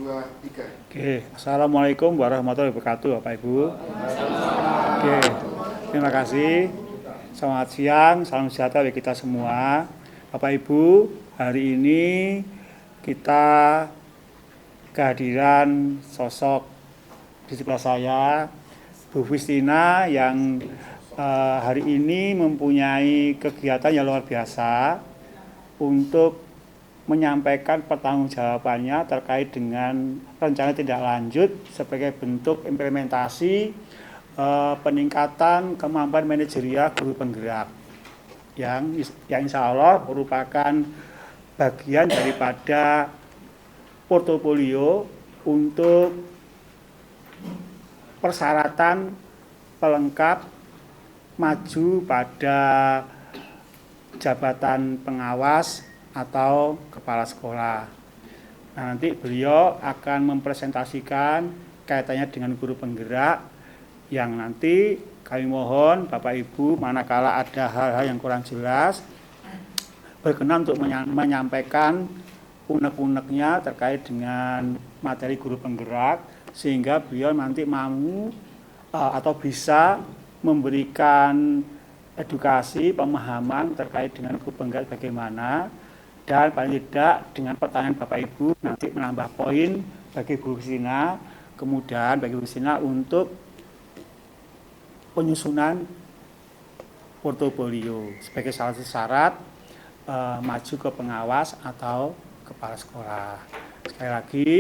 Oke, Assalamualaikum warahmatullahi wabarakatuh, Bapak Ibu. Oke, terima kasih. Selamat siang, salam sejahtera bagi kita semua. Bapak Ibu, hari ini kita kehadiran sosok di sebelah saya, Bu Fistina, yang hari ini mempunyai kegiatan yang luar biasa untuk menyampaikan pertanggungjawabannya terkait dengan rencana tindak lanjut sebagai bentuk implementasi peningkatan kemampuan manajerial guru penggerak yang insya Allah merupakan bagian daripada portofolio untuk persyaratan pelengkap maju pada jabatan pengawas atau kepala sekolah. Nah, nanti beliau akan mempresentasikan kaitannya dengan guru penggerak yang nanti kami mohon Bapak Ibu manakala ada hal-hal yang kurang jelas berkenan untuk menyampaikan unek-uneknya terkait dengan materi guru penggerak sehingga beliau nanti mau atau bisa memberikan edukasi, pemahaman terkait dengan guru penggerak bagaimana. Dan paling tidak dengan pertanyaan Bapak Ibu nanti menambah poin bagi Bu Fistina, kemudian bagi Bu Fistina untuk penyusunan portofolio sebagai salah satu syarat maju ke pengawas atau kepala sekolah. Sekali lagi,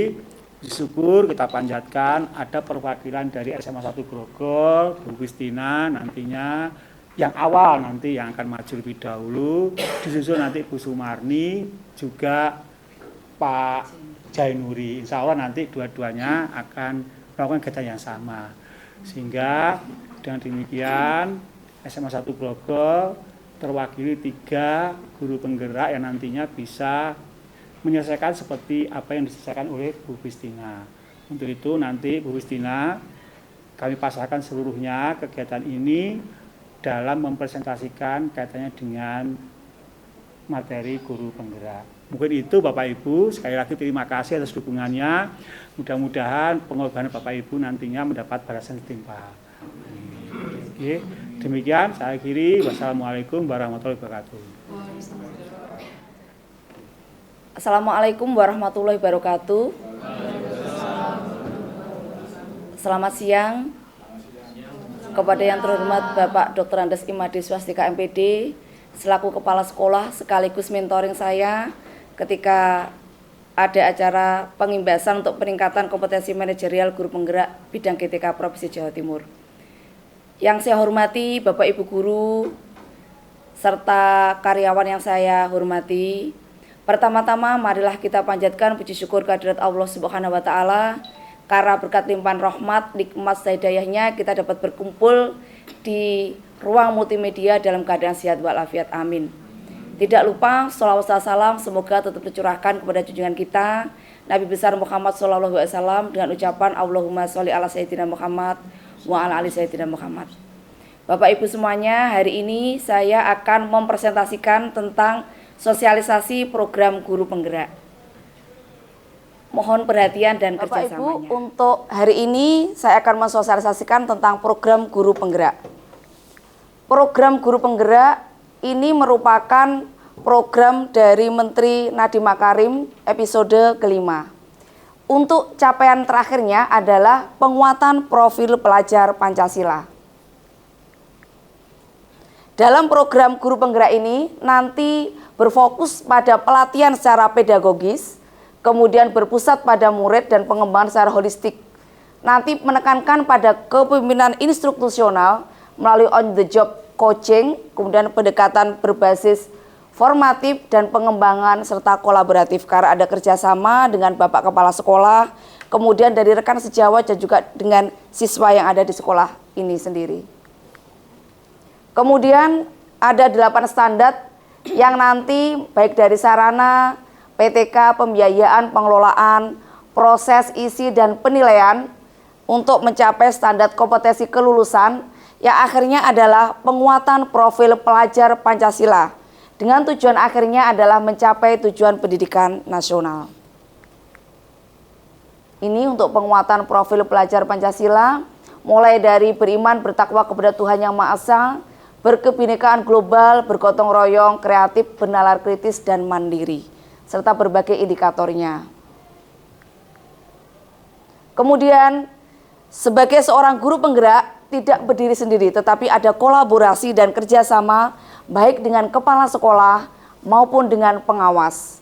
syukur kita panjatkan ada perwakilan dari SMA 1 Grogol, Bu Fistina nantinya yang awal nanti yang akan maju lebih dahulu, disusul nanti Bu Sumarni juga Pak Jainuri. Insya Allah nanti dua-duanya akan melakukan kegiatan yang sama. Sehingga dengan demikian SMA 1 Grogol terwakili 3 guru penggerak yang nantinya bisa menyelesaikan seperti apa yang diselesaikan oleh Bu Fistina. Untuk itu nanti Bu Fistina kami pasrahkan seluruhnya kegiatan ini dalam mempresentasikan kaitannya dengan materi guru penggerak. Mungkin itu Bapak Ibu, sekali lagi terima kasih atas dukungannya. Mudah-mudahan pengorbanan Bapak Ibu nantinya mendapat balasan setimpal. Oke, demikian saya akhiri. Wassalamualaikum warahmatullahi wabarakatuh. Assalamualaikum warahmatullahi wabarakatuh. Selamat siang. Kepada yang terhormat Bapak Dr. Andes Imade Swastika MPD selaku kepala sekolah sekaligus mentoring saya ketika ada acara pengimbasan untuk peningkatan kompetensi manajerial guru penggerak bidang GTK Provinsi Jawa Timur. Yang saya hormati Bapak Ibu guru serta karyawan yang saya hormati, pertama-tama marilah kita panjatkan puji syukur kehadirat Allah Subhanahu wa taala. Karena berkat limpahan rahmat, nikmat hidayahnya kita dapat berkumpul di ruang multimedia dalam keadaan sehat walafiat. Amin. Tidak lupa sholawat salam semoga tetap tercurahkan kepada junjungan kita Nabi besar Muhammad SAW dengan ucapan Allahumma sholli ala sayyidina Muhammad wa ala ali sayyidina Muhammad. Bapak Ibu semuanya, hari ini saya akan mempresentasikan tentang sosialisasi program guru penggerak. Mohon perhatian dan kerjasamanya. Bapak Ibu, untuk hari ini saya akan mensosialisasikan tentang program guru penggerak. Program guru penggerak ini merupakan program dari Menteri Nadiem Makarim episode kelima. Untuk capaian terakhirnya adalah penguatan profil pelajar Pancasila. Dalam program guru penggerak ini nanti berfokus pada pelatihan secara pedagogis, kemudian berpusat pada murid dan pengembangan secara holistik. Nanti menekankan pada kepemimpinan instruktusional melalui on the job coaching, kemudian pendekatan berbasis formatif dan pengembangan serta kolaboratif karena ada kerjasama dengan Bapak Kepala Sekolah, kemudian dari rekan sejawat dan juga dengan siswa yang ada di sekolah ini sendiri. Kemudian ada 8 standar yang nanti baik dari sarana, PTK, pembiayaan, pengelolaan, proses, isi, dan penilaian untuk mencapai standar kompetensi kelulusan yang akhirnya adalah penguatan profil pelajar Pancasila dengan tujuan akhirnya adalah mencapai tujuan pendidikan nasional. Ini untuk penguatan profil pelajar Pancasila, mulai dari beriman, bertakwa kepada Tuhan Yang Maha Esa, berkebinekaan global, bergotong royong, kreatif, bernalar kritis, dan mandiri, serta berbagai indikatornya. Kemudian, sebagai seorang guru penggerak, tidak berdiri sendiri, tetapi ada kolaborasi dan kerjasama baik dengan kepala sekolah maupun dengan pengawas.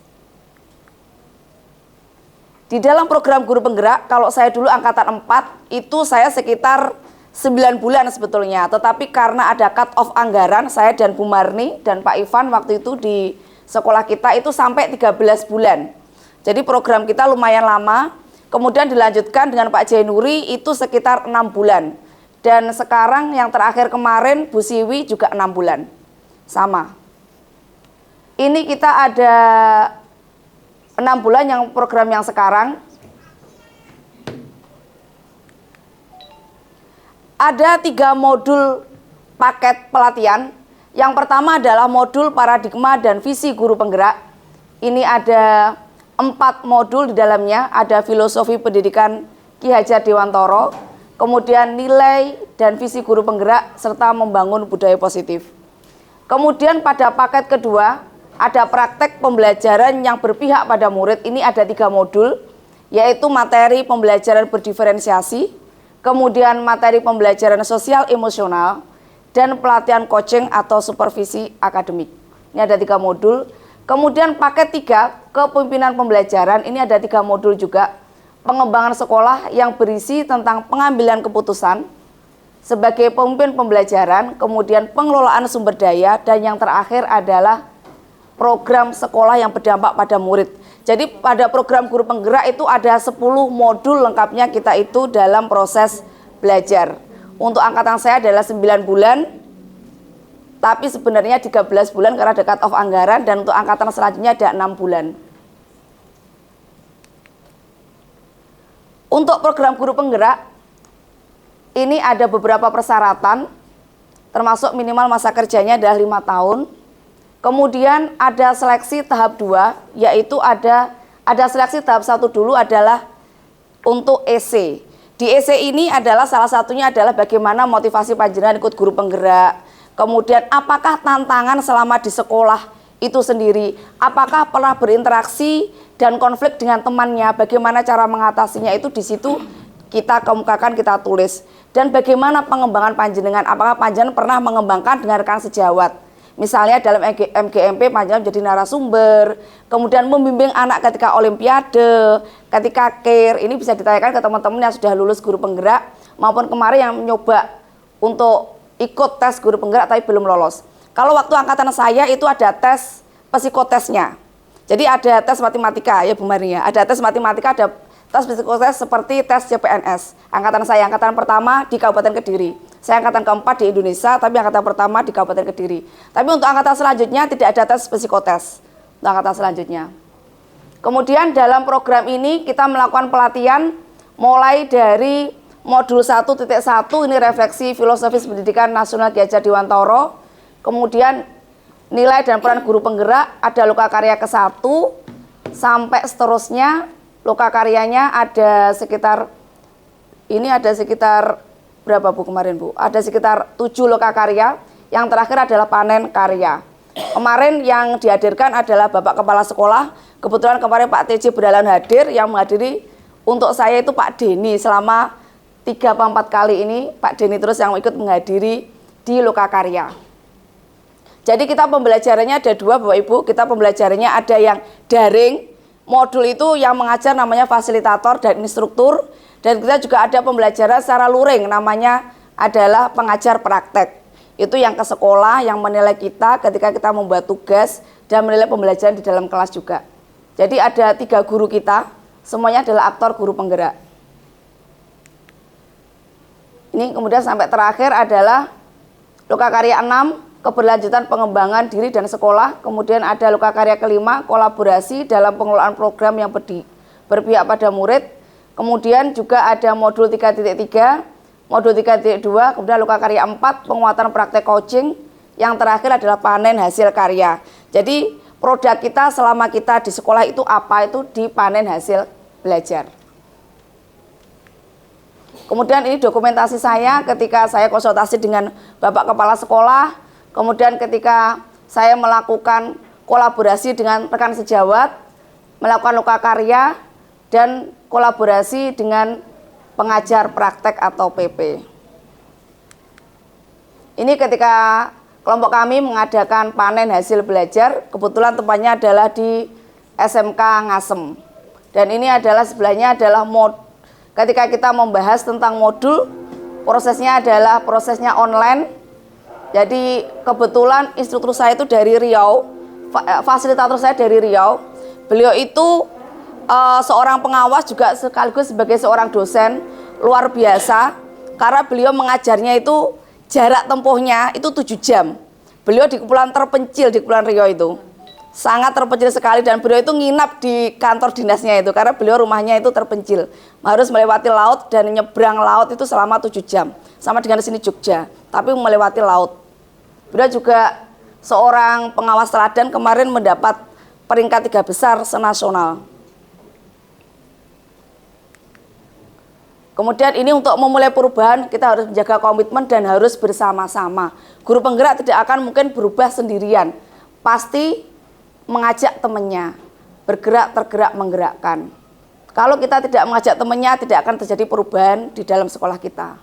Di dalam program guru penggerak, kalau saya dulu angkatan 4, itu saya sekitar 9 bulan sebetulnya. Tetapi karena ada cut off anggaran, saya dan Bu Marni dan Pak Ivan waktu itu di sekolah kita itu sampai 13 bulan. Jadi program kita lumayan lama. Kemudian dilanjutkan dengan Pak Jainuri itu sekitar 6 bulan. Dan sekarang yang terakhir kemarin Bu Siwi juga 6 bulan. Sama. Ini kita ada 6 bulan yang program yang sekarang. Ada 3 modul paket pelatihan. Yang pertama adalah modul paradigma dan visi guru penggerak. Ini ada 4 modul di dalamnya. Ada filosofi pendidikan Ki Hajar Dewantoro, kemudian nilai dan visi guru penggerak, serta membangun budaya positif. Kemudian pada paket kedua, ada praktek pembelajaran yang berpihak pada murid. Ini ada 3 modul, yaitu materi pembelajaran berdiferensiasi, kemudian materi pembelajaran sosial emosional, dan pelatihan coaching atau supervisi akademik. Ini ada 3 modul. Kemudian paket 3, kepemimpinan pembelajaran, ini ada 3 modul juga. Pengembangan sekolah yang berisi tentang pengambilan keputusan sebagai pemimpin pembelajaran, kemudian pengelolaan sumber daya, dan yang terakhir adalah program sekolah yang berdampak pada murid. Jadi pada program guru penggerak itu ada 10 modul lengkapnya kita itu dalam proses belajar. Untuk angkatan saya adalah 9 bulan, tapi sebenarnya 13 bulan karena ada cut off anggaran, dan untuk angkatan selanjutnya ada 6 bulan. Untuk program guru penggerak, ini ada beberapa persyaratan, termasuk minimal masa kerjanya adalah 5 tahun. Kemudian ada seleksi tahap 2, yaitu ada seleksi tahap 1 dulu adalah untuk EC. Di EC ini adalah salah satunya adalah bagaimana motivasi panjenengan ikut guru penggerak. Kemudian apakah tantangan selama di sekolah itu sendiri, apakah pernah berinteraksi dan konflik dengan temannya, bagaimana cara mengatasinya, itu di situ kita kemukakan, kita tulis. Dan bagaimana pengembangan panjenengan, apakah panjenengan pernah mengembangkan dengan rekan sejawat. Misalnya dalam MGMP panjenengan menjadi narasumber, kemudian membimbing anak ketika olimpiade, ketika KIR, ini bisa ditanyakan ke teman-teman yang sudah lulus guru penggerak, maupun kemarin yang mencoba untuk ikut tes guru penggerak tapi belum lolos. Kalau waktu angkatan saya itu ada tes psikotesnya. Jadi ada tes matematika ya Bu Maria, ada tes matematika, ada tes psikotes seperti tes CPNS. Angkatan saya, angkatan pertama di Kabupaten Kediri. Saya angkatan keempat di Indonesia, tapi angkatan pertama di Kabupaten Kediri. Tapi untuk angkatan selanjutnya tidak ada tes psikotes. Untuk angkatan selanjutnya. Kemudian dalam program ini kita melakukan pelatihan mulai dari modul 1.1, ini refleksi filosofis pendidikan nasional Ki Hajar Dewantoro. Kemudian nilai dan peran guru penggerak, ada loka karya ke-1 sampai seterusnya. Loka karyanya ada sekitar, ini ada sekitar berapa Bu kemarin Bu? Ada sekitar 7 loka karya. Yang terakhir adalah panen karya. Kemarin yang dihadirkan adalah Bapak Kepala Sekolah. Kebetulan kemarin Pak TJ berhalangan hadir, yang menghadiri untuk saya itu Pak Deni. Selama 3-4 kali ini Pak Deni terus yang ikut menghadiri di loka karya. Jadi kita pembelajarannya ada 2 Bapak Ibu. Kita pembelajarannya ada yang daring. Modul itu yang mengajar namanya fasilitator dan instruktur, dan kita juga ada pembelajaran secara luring namanya adalah pengajar praktek. Itu yang ke sekolah yang menilai kita ketika kita membuat tugas dan menilai pembelajaran di dalam kelas juga. Jadi ada 3 guru kita, semuanya adalah aktor guru penggerak. Ini kemudian sampai terakhir adalah loka karya 6, keberlanjutan pengembangan diri dan sekolah. Kemudian ada loka karya ke-5, kolaborasi dalam pengelolaan program yang berpihak pada murid. Kemudian juga ada modul 3.3, modul 3.2, kemudian loka karya 4, penguatan praktek coaching. Yang terakhir adalah panen hasil karya. Jadi produk kita selama kita di sekolah itu apa? Itu dipanen hasil belajar. Kemudian ini dokumentasi saya ketika saya konsultasi dengan Bapak Kepala Sekolah, kemudian ketika saya melakukan kolaborasi dengan rekan sejawat, melakukan loka karya, dan kolaborasi dengan pengajar praktek atau PP. Ini ketika kelompok kami mengadakan panen hasil belajar, kebetulan tempatnya adalah di SMK Ngasem. Dan ini adalah sebelahnya adalah ketika kita membahas tentang modul, prosesnya adalah prosesnya online. Jadi kebetulan instruktur saya itu dari Riau, fasilitator saya dari Riau. Beliau itu seorang pengawas juga sekaligus sebagai seorang dosen luar biasa, karena beliau mengajarnya itu jarak tempuhnya itu 7 jam. Beliau di kepulauan terpencil di Kepulauan Riau itu. Sangat terpencil sekali dan beliau itu nginap di kantor dinasnya itu karena beliau rumahnya itu terpencil. Harus melewati laut dan nyebrang laut itu selama 7 jam. Sama dengan di sini Jogja, tapi melewati laut. Beliau juga seorang pengawas teladan, kemarin mendapat peringkat 3 besar senasional. Kemudian ini untuk memulai perubahan kita harus menjaga komitmen dan harus bersama-sama. Guru penggerak tidak akan mungkin berubah sendirian. Pasti mengajak temannya, bergerak, tergerak, menggerakkan. Kalau kita tidak mengajak temannya, tidak akan terjadi perubahan di dalam sekolah kita.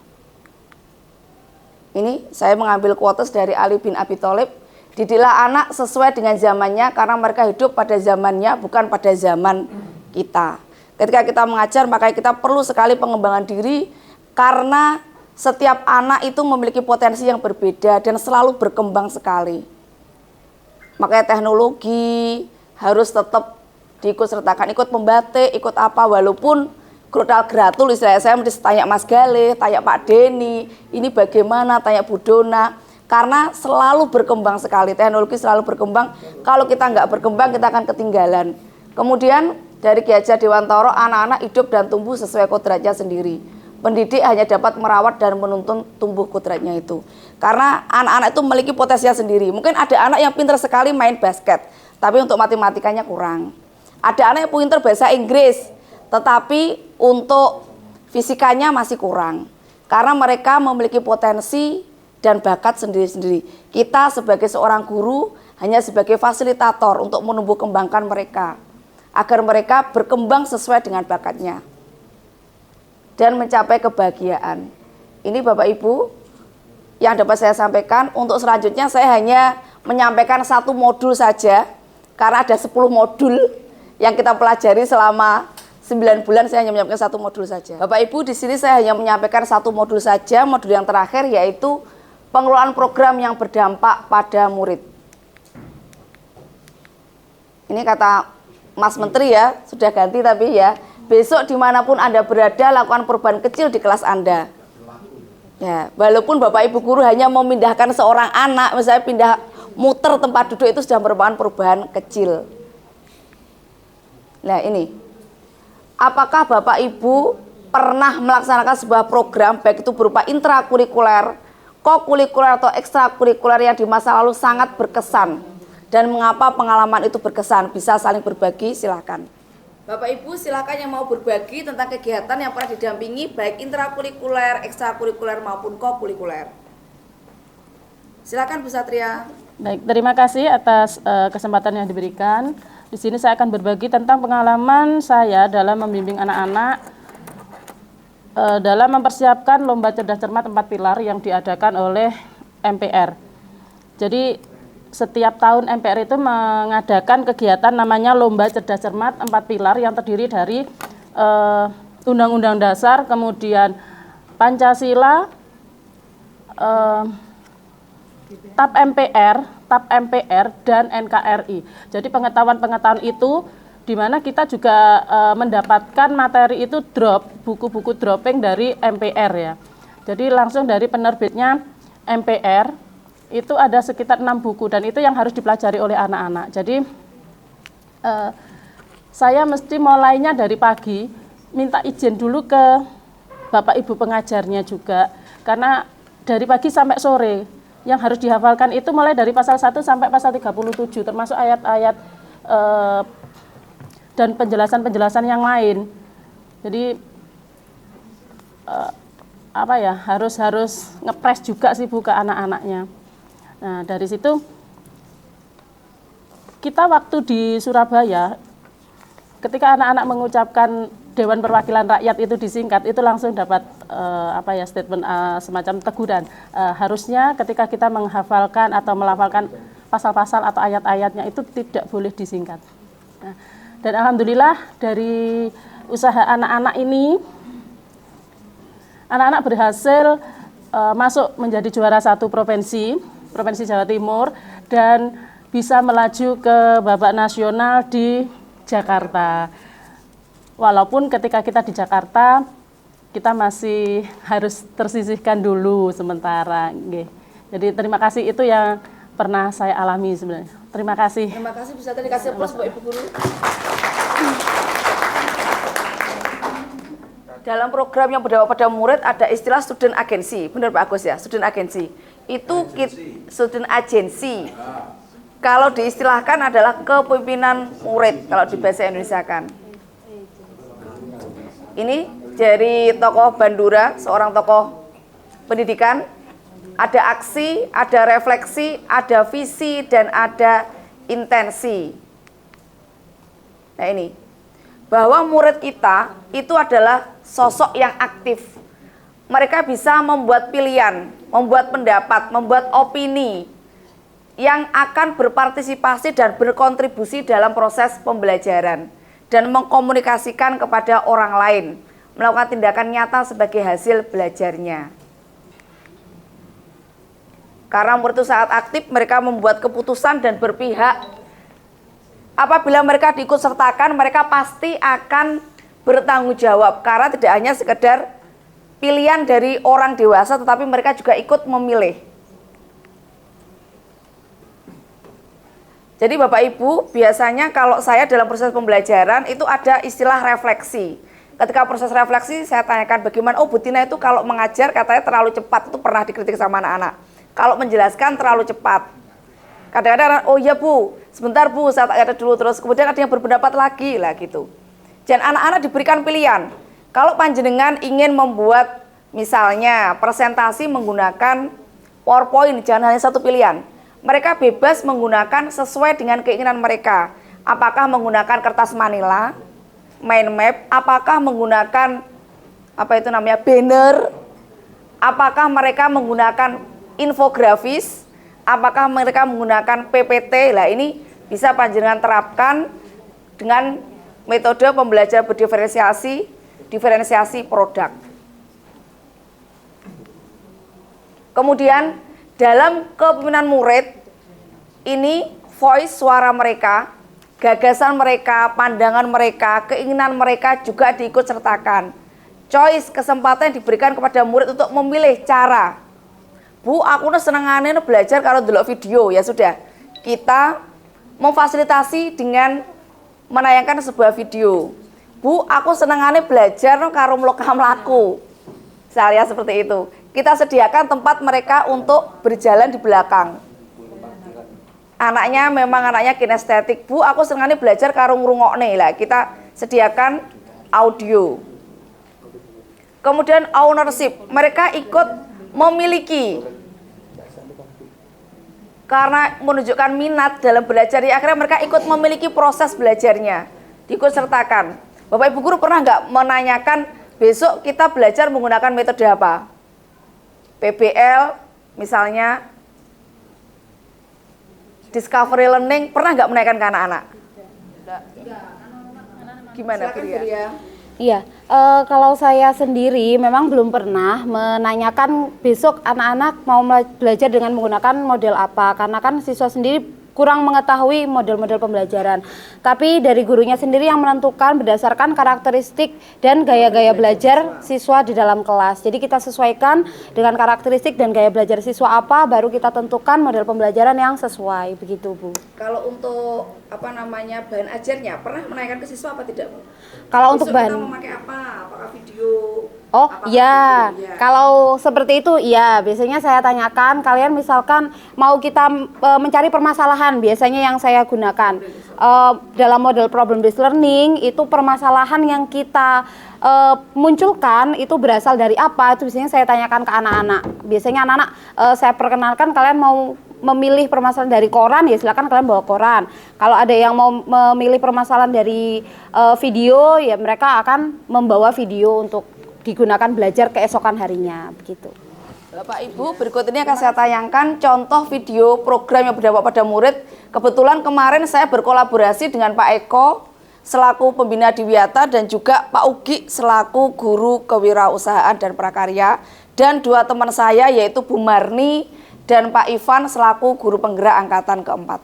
Ini saya mengambil quotes dari Ali bin Abi Thalib. Didiklah anak sesuai dengan zamannya karena mereka hidup pada zamannya, bukan pada zaman kita. Ketika kita mengajar, maka kita perlu sekali pengembangan diri karena setiap anak itu memiliki potensi yang berbeda dan selalu berkembang sekali. Makanya teknologi harus tetap diikut-sertakan, ikut membatik, ikut apa, walaupun grudal gratul istilah saya mesti tanya Mas Galih, tanya Pak Denny, ini bagaimana, tanya Bu Dona, karena selalu berkembang sekali, teknologi selalu berkembang. Kalau kita nggak berkembang, kita akan ketinggalan. Kemudian dari Ki Hajar Dewantara, anak-anak hidup dan tumbuh sesuai kodratnya sendiri. Pendidik hanya dapat merawat dan menuntun tumbuh kodratnya itu. Karena anak-anak itu memiliki potensinya sendiri. Mungkin ada anak yang pintar sekali main basket, tapi untuk matematikanya kurang. Ada anak yang pintar bahasa Inggris, tetapi untuk fisikanya masih kurang. Karena mereka memiliki potensi dan bakat sendiri-sendiri. Kita sebagai seorang guru hanya sebagai fasilitator untuk menumbuh kembangkan mereka, agar mereka berkembang sesuai dengan bakatnya dan mencapai kebahagiaan. Ini Bapak Ibu yang dapat saya sampaikan. Untuk selanjutnya saya hanya menyampaikan 1 modul saja karena ada 10 modul yang kita pelajari selama 9 bulan. Saya hanya menyampaikan 1 modul saja. Bapak Ibu, di sini saya hanya menyampaikan 1 modul saja, modul yang terakhir, yaitu pengelolaan program yang berdampak pada murid. Ini kata Mas Menteri ya, sudah ganti tapi ya, besok dimanapun Anda berada, lakukan perubahan kecil di kelas Anda. Ya, walaupun Bapak Ibu guru hanya memindahkan seorang anak, misalnya pindah muter tempat duduk, itu sudah merupakan perubahan kecil. Nah ini, apakah Bapak Ibu pernah melaksanakan sebuah program, baik itu berupa intrakurikuler, kokurikuler atau ekstrakurikuler yang di masa lalu sangat berkesan? Dan mengapa pengalaman itu berkesan? Bisa saling berbagi, silakan. Bapak Ibu silakan yang mau berbagi tentang kegiatan yang pernah didampingi baik intrakurikuler, ekstrakurikuler maupun kokurikuler. Silakan Bu Satria. Baik, terima kasih atas kesempatan yang diberikan. Di sini saya akan berbagi tentang pengalaman saya dalam membimbing anak-anak dalam mempersiapkan lomba cerdas cermat 4 pilar yang diadakan oleh MPR. Jadi setiap tahun MPR itu mengadakan kegiatan namanya Lomba Cerdas Cermat 4 Pilar yang terdiri dari Undang-Undang Dasar, kemudian Pancasila, TAP MPR, dan NKRI. Jadi pengetahuan-pengetahuan itu di mana kita juga mendapatkan materi itu buku-buku dropping dari MPR ya. Jadi langsung dari penerbitnya MPR. Itu ada sekitar 6 buku dan itu yang harus dipelajari oleh anak-anak. Jadi saya mesti mulainya dari pagi, minta izin dulu ke Bapak Ibu pengajarnya juga. Karena dari pagi sampai sore yang harus dihafalkan itu mulai dari pasal 1 sampai pasal 37, termasuk ayat-ayat dan penjelasan-penjelasan yang lain. Jadi harus ngepres juga sih Bu ke anak-anaknya. Nah, dari situ kita waktu di Surabaya ketika anak-anak mengucapkan Dewan Perwakilan Rakyat itu disingkat, itu langsung dapat statement semacam teguran. Harusnya ketika kita menghafalkan atau melafalkan pasal-pasal atau ayat-ayatnya itu tidak boleh disingkat. Nah, dan alhamdulillah dari usaha anak-anak ini, anak-anak berhasil masuk menjadi juara 1 provinsi Jawa Timur, dan bisa melaju ke babak nasional di Jakarta. Walaupun ketika kita di Jakarta, kita masih harus tersisihkan dulu sementara. Jadi terima kasih, itu yang pernah saya alami sebenarnya. Terima kasih. Terima kasih, bisa tadi kasih plus buat Ibu Guru. Dalam program yang berdampak pada murid ada istilah student agency, benar Pak Agus ya, student agency. Itu student agency. Kalau diistilahkan adalah kepemimpinan murid kalau di bahasa Indonesia kan. Ini dari tokoh Bandura, seorang tokoh pendidikan. Ada aksi, ada refleksi, ada visi, dan ada intensi. Nah ini, bahwa murid kita itu adalah sosok yang aktif. Mereka bisa membuat pilihan, membuat pendapat, membuat opini yang akan berpartisipasi dan berkontribusi dalam proses pembelajaran dan mengkomunikasikan kepada orang lain, melakukan tindakan nyata sebagai hasil belajarnya. Karena murid itu saat aktif, mereka membuat keputusan dan berpihak. Apabila mereka diikut sertakan, mereka pasti akan bertanggung jawab, karena tidak hanya sekedar pilihan dari orang dewasa, tetapi mereka juga ikut memilih. Jadi Bapak Ibu, biasanya kalau saya dalam proses pembelajaran itu ada istilah refleksi. Ketika proses refleksi saya tanyakan bagaimana, oh Bu Tina itu kalau mengajar katanya terlalu cepat, itu pernah dikritik sama anak-anak. Kalau menjelaskan terlalu cepat. Kadang-kadang, oh iya Bu, sebentar Bu, saya tak dulu, terus kemudian ada yang berpendapat lagi lah gitu. Dan anak-anak diberikan pilihan. Kalau panjenengan ingin membuat misalnya presentasi menggunakan PowerPoint, jangan hanya satu pilihan. Mereka bebas menggunakan sesuai dengan keinginan mereka. Apakah menggunakan kertas manila, mind map, apakah menggunakan banner, apakah mereka menggunakan infografis, apakah mereka menggunakan PPT. Lah ini bisa panjenengan terapkan dengan metode pembelajaran berdiferensiasi, diferensiasi produk. Kemudian dalam kepemimpinan murid ini voice, suara mereka, gagasan mereka, pandangan mereka, keinginan mereka juga diikut sertakan. Choice, kesempatan yang diberikan kepada murid untuk memilih cara. Bu, aku senengane belajar kalau delok video, ya sudah. Kita memfasilitasi dengan menayangkan sebuah video. Bu, aku senengane belajar karo mlaku. Misalnya seperti itu. Kita sediakan tempat mereka untuk berjalan di belakang. Anaknya memang anaknya kinestetik. Bu, aku senengane belajar karo ngrungokne. Lah, kita sediakan audio. Kemudian ownership, mereka ikut memiliki. Karena menunjukkan minat dalam belajar, akhirnya mereka ikut memiliki proses belajarnya, diikut sertakan. Bapak Ibu Guru pernah nggak menanyakan besok kita belajar menggunakan metode apa? PBL misalnya, discovery learning, pernah nggak menanyakan ke anak-anak? Gimana Firia? Iya, kalau saya sendiri memang belum pernah menanyakan besok anak-anak mau belajar dengan menggunakan model apa, karena kan siswa sendiri kurang mengetahui model-model pembelajaran. Tapi dari gurunya sendiri yang menentukan berdasarkan karakteristik dan gaya-gaya belajar siswa di dalam kelas. Jadi kita sesuaikan dengan karakteristik dan gaya belajar siswa apa, baru kita tentukan model pembelajaran yang sesuai, begitu Bu. Kalau untuk bahan ajarnya pernah menanyakan ke siswa apa tidak Bu? Kalau untuk bahan, kita memakai apa? Apakah video Oh iya, kalau seperti itu iya biasanya saya tanyakan kalian misalkan mau kita mencari permasalahan biasanya yang saya gunakan dalam model problem based learning itu permasalahan yang kita munculkan itu berasal dari apa itu biasanya saya tanyakan ke anak-anak. Biasanya anak-anak saya perkenalkan kalian mau memilih permasalahan dari koran ya silakan kalian bawa koran. Kalau ada yang mau memilih permasalahan dari video ya mereka akan membawa video untuk digunakan belajar keesokan harinya begitu. Bapak Ibu, berikut ini akan saya tayangkan contoh video program yang berdampak pada murid. Kebetulan kemarin saya berkolaborasi dengan Pak Eko selaku pembina di Wiyata dan juga Pak Ugi selaku guru kewirausahaan dan prakarya dan dua teman saya yaitu Bu Marni dan Pak Ivan selaku guru penggerak angkatan keempat.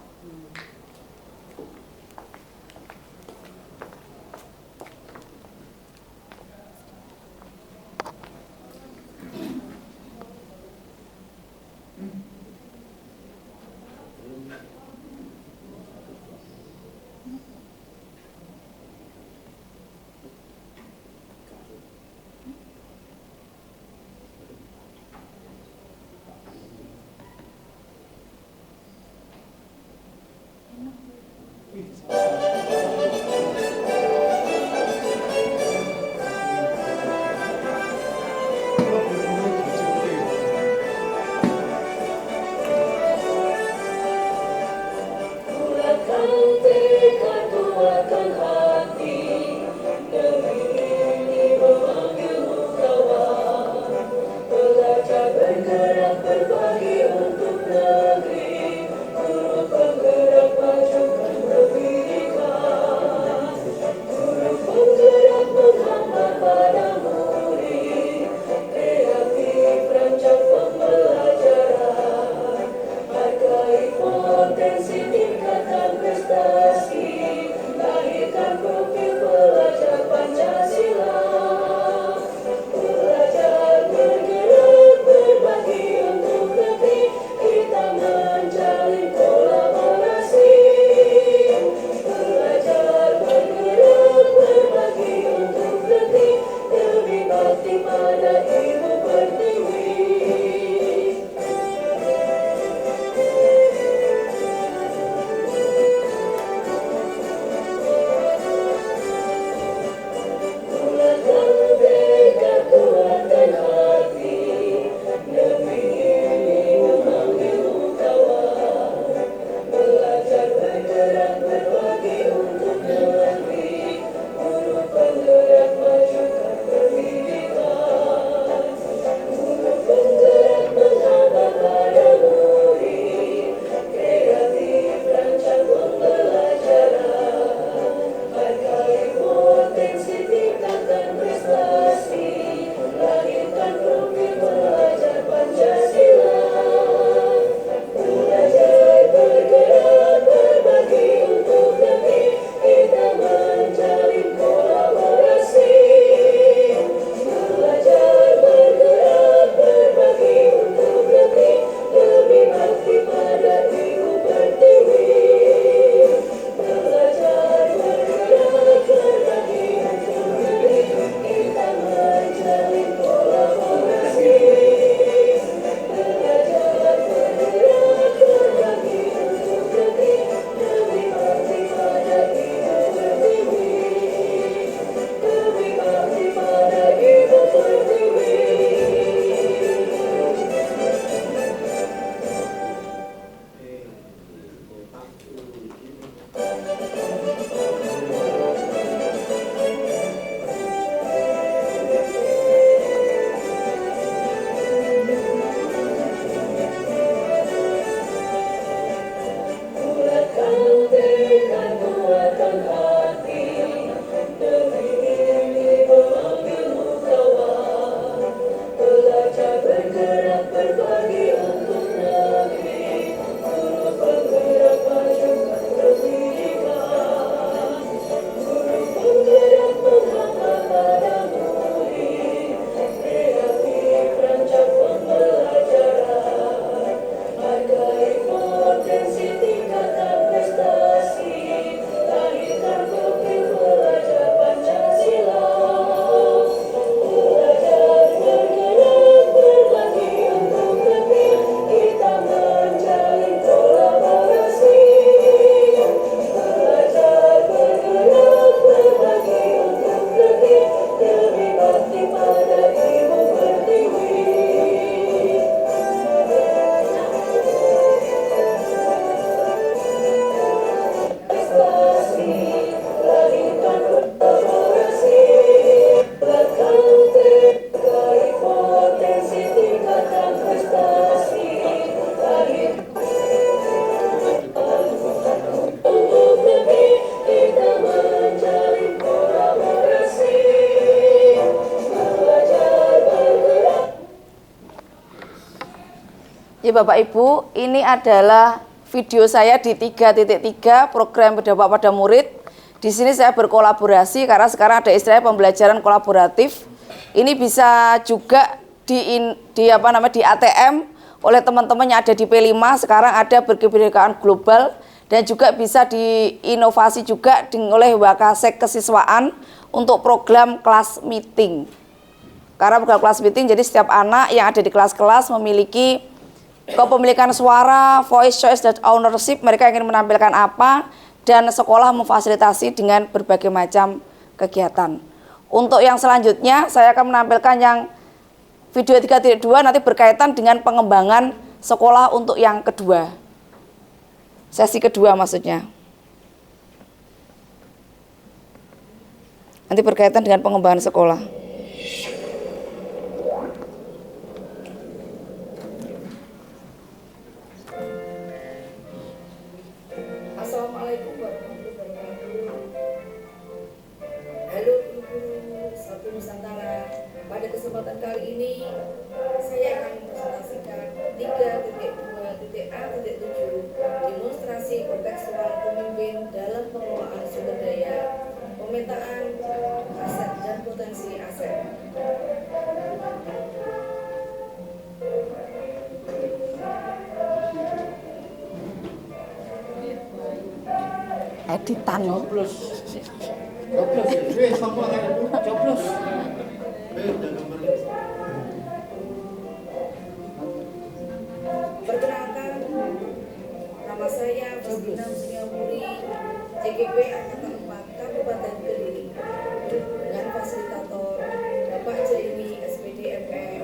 Potensi tingkatan prestasi, lahirkan Ya Bapak Ibu, ini adalah video saya di 3.3 program berdampak pada murid. Di sini saya berkolaborasi karena sekarang ada istilahnya pembelajaran kolaboratif. Ini bisa juga di ATM oleh teman-teman yang ada di P5. Sekarang ada berkebinekaan global dan juga bisa diinovasi juga oleh Wakasek Kesiswaan untuk program kelas meeting. Karena program kelas meeting, jadi setiap anak yang ada di kelas-kelas memiliki kepemilikan suara, voice choice dan ownership, mereka ingin menampilkan apa, dan sekolah memfasilitasi dengan berbagai macam kegiatan. Untuk yang selanjutnya, saya akan menampilkan yang video 3.2 nanti berkaitan dengan pengembangan sekolah untuk yang kedua. Sesi kedua maksudnya. Nanti berkaitan dengan pengembangan sekolah. Assalamualaikum warahmatullahi wabarakatuh. Halo guru-guru Satu Nusantara. Pada kesempatan kali ini saya akan mempresentasikan 3.2.A.7 demonstrasi kontekstual pemimpin dalam pengelolaan sumber daya, pemetaan aset dan potensi aset. Editan Coblos. Perkenalkan, nama saya Fatina Musliamuri, CGP Angkatan 4 Kabupaten Kediri, dengan fasilitator Bapak Jaini SPD MM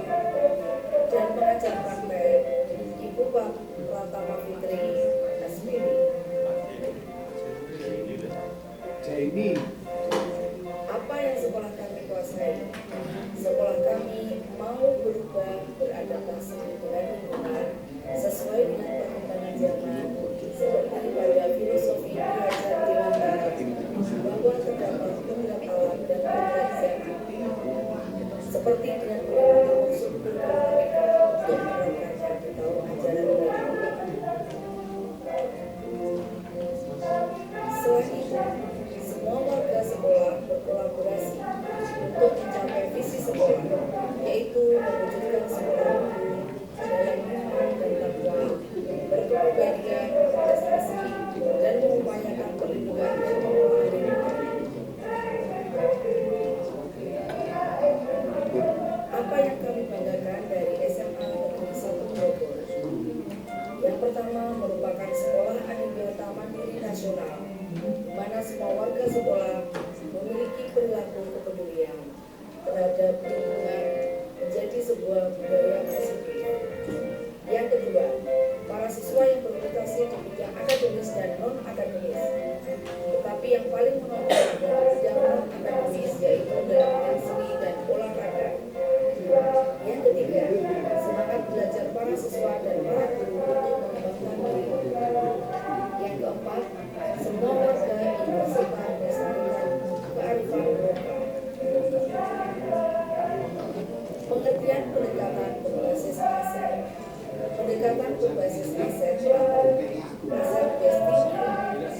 dan pengajar praktek Ibu Pak Pratama Fitri SPD. Jaini. Apa yang sekolah kami kuasai? Sekolah kami mau berubah, beradaptasi dengan lingkungan sesuai dengan perkembangan zaman, seperti pada filosofi belajar dewasa bahwa terdapat kodrat alam dan kodrat zaman, seperti dengan mengikuti maksud kurikulum mereka untuk menerapkannya di tahun ajaran baru. Selain itu, semua warga sekolah berkolaborasi untuk mencapai visi sekolah, yaitu mewujudkan sekolah unggul dalam iman dan takwa, berkepribadian, prestasi, dan mengupayakan perlindungan dan pengelolaan lingkungan. Apa yang kami banggakan dari SMA Negeri 1 Bogor? Yang pertama merupakan sekolah anugerah mandiri nasional, di mana semua warga sekolah memiliki perilaku kepedulian terhadap lingkungan menjadi sebuah budaya positif. Yang kedua, para siswa yang berprestasi di bidang akademis dan non-akademis, tetapi yang paling menonjol dalam bidang non-akademis yaitu dalam bidang seni dan olahraga. Yang ketiga, semangat belajar para siswa dan para guru untuk mengembangkan diri. Yang keempat, semua warga ikut serta melestarikan kearifan lokal. Pengertian pendekatan berbasis aset. Pendekatan berbasis aset atau aset based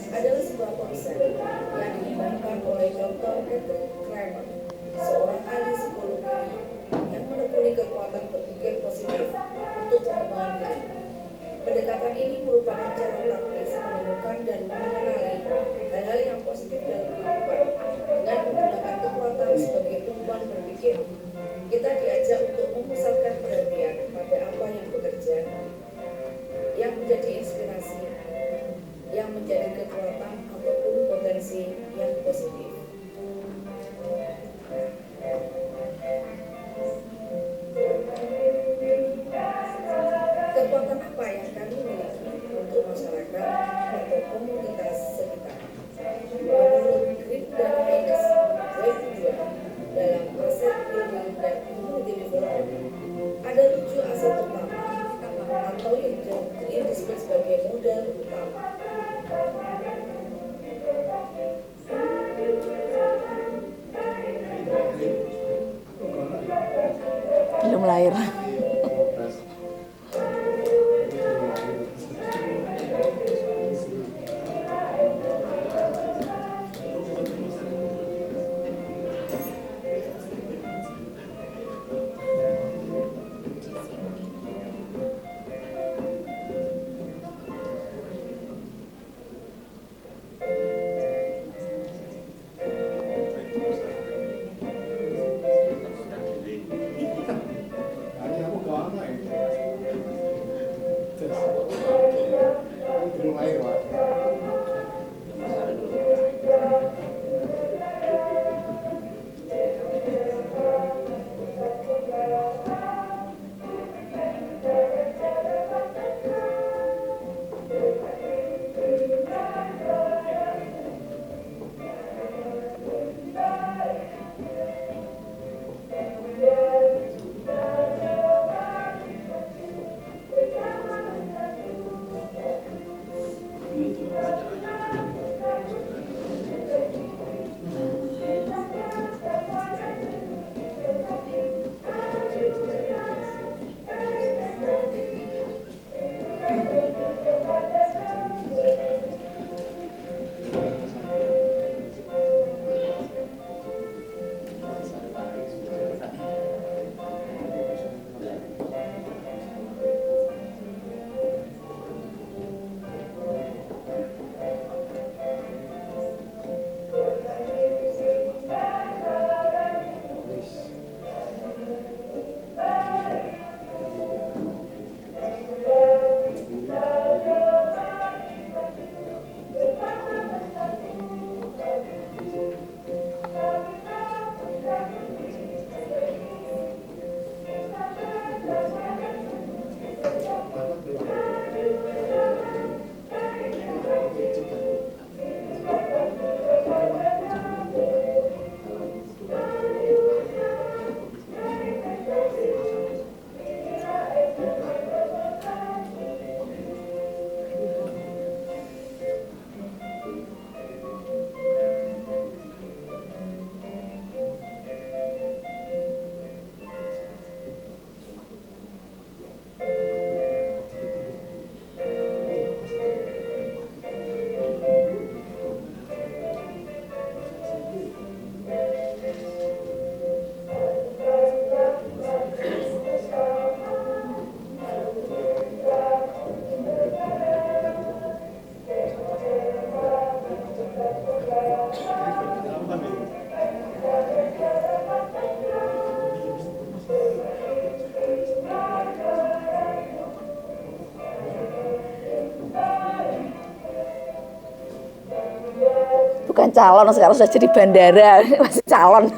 adalah sebuah konsep yang dikembangkan oleh Dr. Edward Kramer, seorang ahli psikologi yang menekuni kekuatan berpikir positif untuk pengembangan diri. Pendekatan ini merupakan cara praktis menemukan dan mengenali hal-hal yang positif dalam kehidupan dengan menggunakan kekuatan sebagai tumpuan berpikir. Kita diajak untuk memusatkan perhatian pada apa yang bekerja, yang menjadi inspirasi, yang menjadi kekuatan ataupun potensi yang positif. Kekuatan apa yang kami miliki untuk masyarakat atau komunitas sekitar? Menurut Grip dan Haynes, web 2 dalam aset building dan community development, ada 7 aset utama atau yang disebut sebagai modal utama. Belum lahir. air, Pak. Bukan calon, sekarang sudah jadi bandara. Masih calon,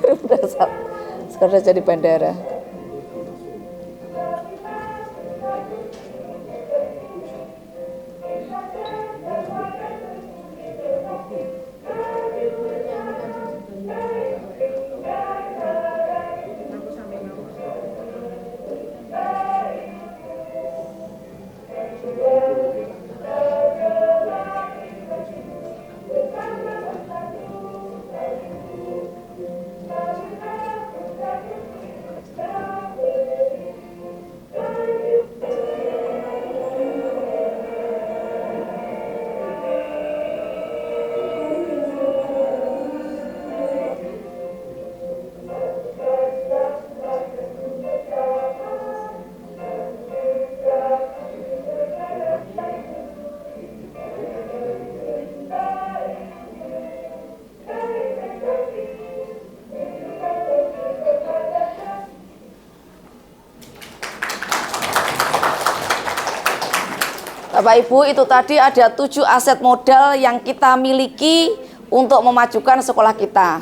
sekarang sudah jadi bandara. Bapak Ibu, itu tadi ada 7 aset modal yang kita miliki untuk memajukan sekolah kita.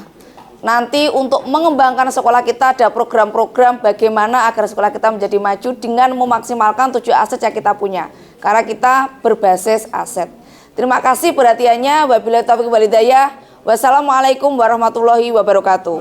Nanti untuk mengembangkan sekolah kita ada program-program bagaimana agar sekolah kita menjadi maju dengan memaksimalkan 7 aset yang kita punya. Karena kita berbasis aset. Terima kasih perhatiannya. Wabillahi taufiq wal hidayah. Wassalamualaikum warahmatullahi wabarakatuh.